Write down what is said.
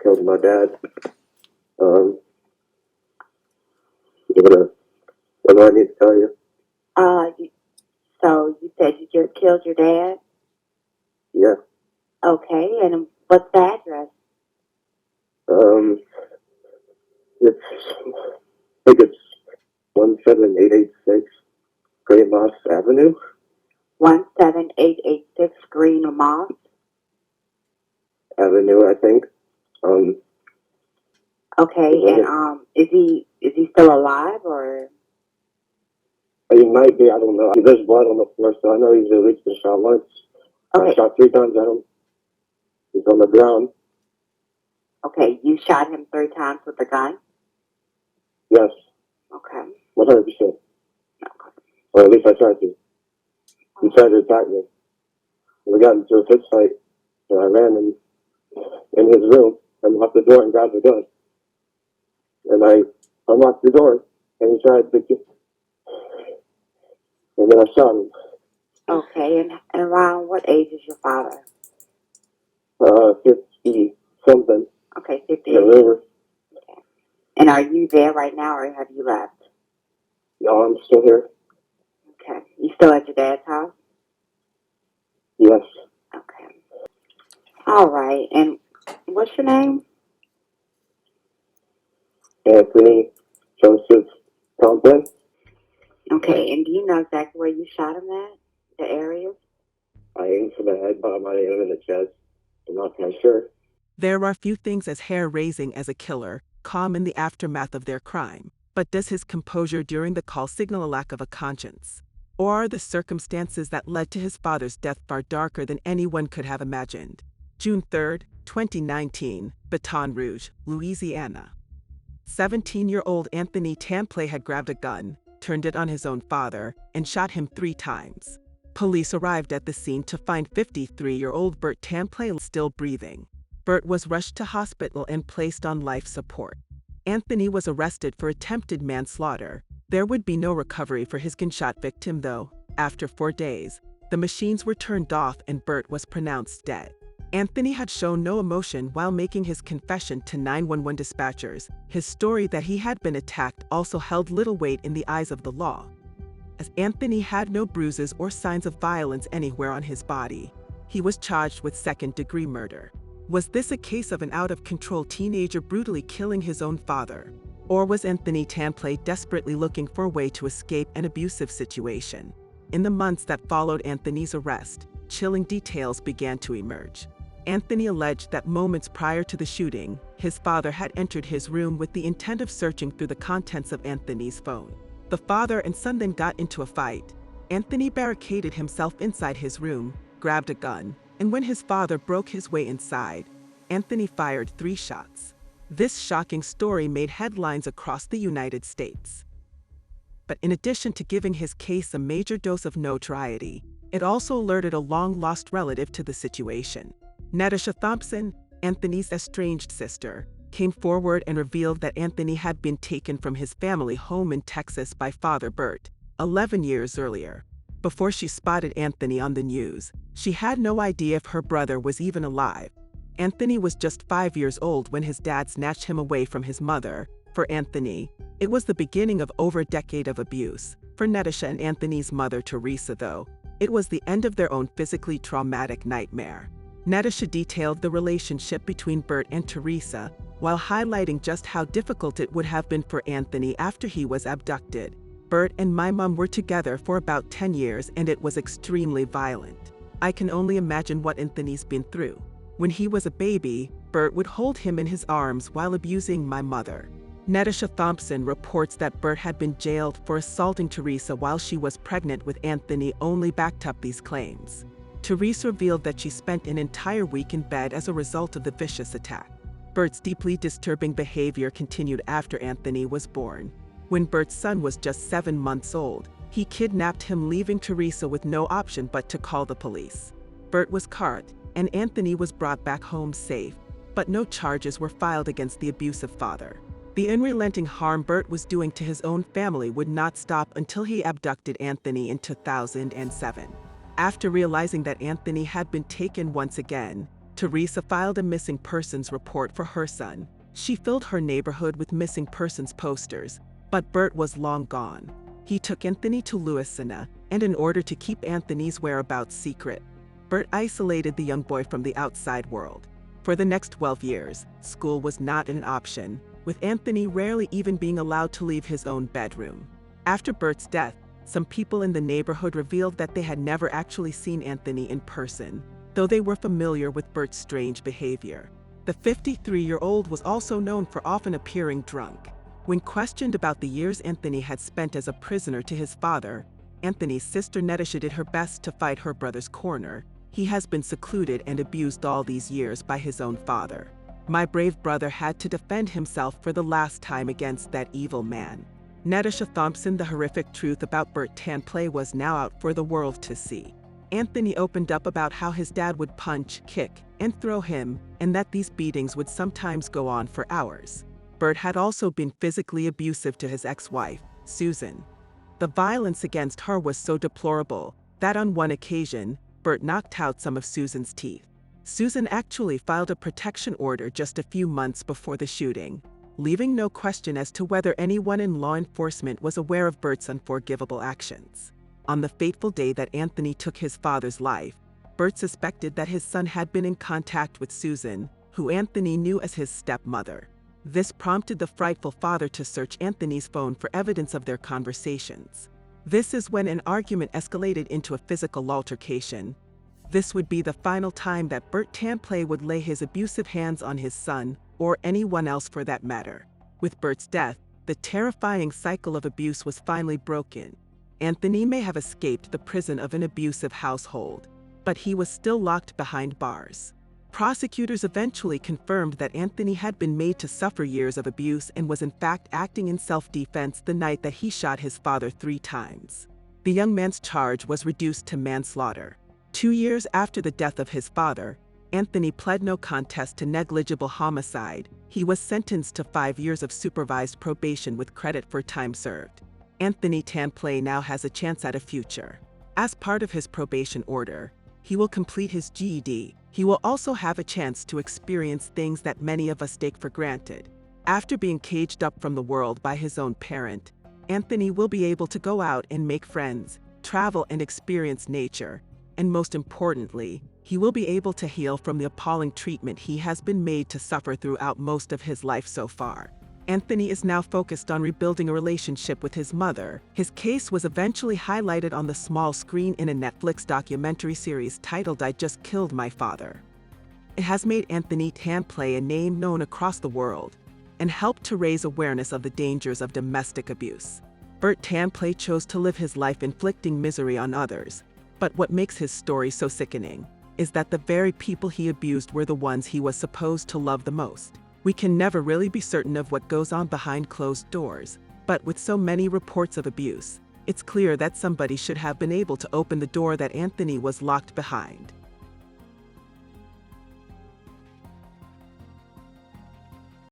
killed my dad. Um, what do I need to tell you? So you said you just killed your dad? Yeah. Okay, and what's the address? Um, it's, I think it's 17886 Great Moss Avenue. 17886 Green Moss? Avenue, I think. Okay, and is he still alive or? He might be, I don't know. There's blood on the floor, so I know he's at least been shot once. Okay. I shot 3 times at him. He's on the ground. Okay, you shot him 3 times with a gun? Yes. Okay. 100%. Okay. Or at least I tried to. He tried to attack me. We got into a fist fight, and I ran in his room and locked the door and grabbed the gun. And I unlocked the door, and he tried to get, and then I shot him. Okay, and around what age is your father? 50 something. Okay, 50. Yeah, okay. And are you there right now, or have you left? No, I'm still here. Okay. You still at your dad's house? Yes. Okay. All right. And what's your name? Anthony Templet. Okay. And do you know exactly where you shot him at? The areas? I aimed for the head, but I might aim in the chest. I'm not quite sure. There are few things as hair-raising as a killer, calm in the aftermath of their crime. But does his composure during the call signal a lack of a conscience? Or are the circumstances that led to his father's death far darker than anyone could have imagined? June 3, 2019, Baton Rouge, Louisiana. 17-year-old Anthony Templet had grabbed a gun, turned it on his own father, and shot him 3 times. Police arrived at the scene to find 53-year-old Bert Templet still breathing. Bert was rushed to hospital and placed on life support. Anthony was arrested for attempted manslaughter. There would be no recovery for his gunshot victim though. After 4 days, the machines were turned off and Bert was pronounced dead. Anthony had shown no emotion while making his confession to 911 dispatchers. His story that he had been attacked also held little weight in the eyes of the law, as Anthony had no bruises or signs of violence anywhere on his body. He was charged with second-degree murder. Was this a case of an out-of-control teenager brutally killing his own father? Or was Anthony Templet desperately looking for a way to escape an abusive situation? In the months that followed Anthony's arrest, chilling details began to emerge. Anthony alleged that moments prior to the shooting, his father had entered his room with the intent of searching through the contents of Anthony's phone. The father and son then got into a fight. Anthony barricaded himself inside his room, grabbed a gun, and when his father broke his way inside, Anthony fired 3 shots. This shocking story made headlines across the United States. But in addition to giving his case a major dose of notoriety, it also alerted a long-lost relative to the situation. Nisha Thompson, Anthony's estranged sister, came forward and revealed that Anthony had been taken from his family home in Texas by Father Bert 11 years earlier. Before she spotted Anthony on the news, she had no idea if her brother was even alive. Anthony was just 5 years old when his dad snatched him away from his mother. For Anthony, it was the beginning of over a decade of abuse. For Nisha and Anthony's mother Teresa though, it was the end of their own physically traumatic nightmare. Nisha detailed the relationship between Bert and Teresa, while highlighting just how difficult it would have been for Anthony after he was abducted. Bert and my mom were together for about 10 years and it was extremely violent. I can only imagine what Anthony's been through. When he was a baby, Bert would hold him in his arms while abusing my mother. Nisha Thompson reports that Bert had been jailed for assaulting Teresa while she was pregnant with Anthony, only backed up these claims. Teresa revealed that she spent an entire week in bed as a result of the vicious attack. Bert's deeply disturbing behavior continued after Anthony was born. When Bert's son was just 7 months old, he kidnapped him, leaving Teresa with no option but to call the police. Bert was caught, and Anthony was brought back home safe, but no charges were filed against the abusive father. The unrelenting harm Bert was doing to his own family would not stop until he abducted Anthony in 2007. After realizing that Anthony had been taken once again, Teresa filed a missing persons report for her son. She filled her neighborhood with missing persons posters, but Bert was long gone. He took Anthony to Louisiana, and in order to keep Anthony's whereabouts secret, Bert isolated the young boy from the outside world. For the next 12 years, school was not an option, with Anthony rarely even being allowed to leave his own bedroom. After Bert's death, some people in the neighborhood revealed that they had never actually seen Anthony in person, though they were familiar with Bert's strange behavior. The 53-year-old was also known for often appearing drunk. When questioned about the years Anthony had spent as a prisoner to his father, Anthony's sister Nisha did her best to fight her brother's corner. He has been secluded and abused all these years by his own father. My brave brother had to defend himself for the last time against that evil man. Nisha Thompson, the horrific truth about Bert Templet was now out for the world to see. Anthony opened up about how his dad would punch, kick, and throw him, and that these beatings would sometimes go on for hours. Bert had also been physically abusive to his ex-wife, Susan. The violence against her was so deplorable that on one occasion, Bert knocked out some of Susan's teeth. Susan actually filed a protection order just a few months before the shooting, leaving no question as to whether anyone in law enforcement was aware of Bert's unforgivable actions. On the fateful day that Anthony took his father's life, Bert suspected that his son had been in contact with Susan, who Anthony knew as his stepmother. This prompted the frightful father to search Anthony's phone for evidence of their conversations. This is when an argument escalated into a physical altercation. This would be the final time that Bert Templet would lay his abusive hands on his son, or anyone else for that matter. With Bert's death, the terrifying cycle of abuse was finally broken. Anthony may have escaped the prison of an abusive household, but he was still locked behind bars. Prosecutors eventually confirmed that Anthony had been made to suffer years of abuse and was in fact acting in self-defense the night that he shot his father 3 times. The young man's charge was reduced to manslaughter. 2 years after the death of his father, Anthony pled no contest to negligible homicide. He was sentenced to 5 years of supervised probation with credit for time served. Anthony Templet now has a chance at a future. As part of his probation order, he will complete his GED. He will also have a chance to experience things that many of us take for granted. After being caged up from the world by his own parent, Anthony will be able to go out and make friends, travel and experience nature, and most importantly, he will be able to heal from the appalling treatment he has been made to suffer throughout most of his life so far. Anthony is now focused on rebuilding a relationship with his mother. His case was eventually highlighted on the small screen in a Netflix documentary series titled I Just Killed My Father. It has made Anthony Templet a name known across the world and helped to raise awareness of the dangers of domestic abuse. Bert Templet chose to live his life inflicting misery on others, but what makes his story so sickening is that the very people he abused were the ones he was supposed to love the most. We can never really be certain of what goes on behind closed doors, but with so many reports of abuse, it's clear that somebody should have been able to open the door that Anthony was locked behind.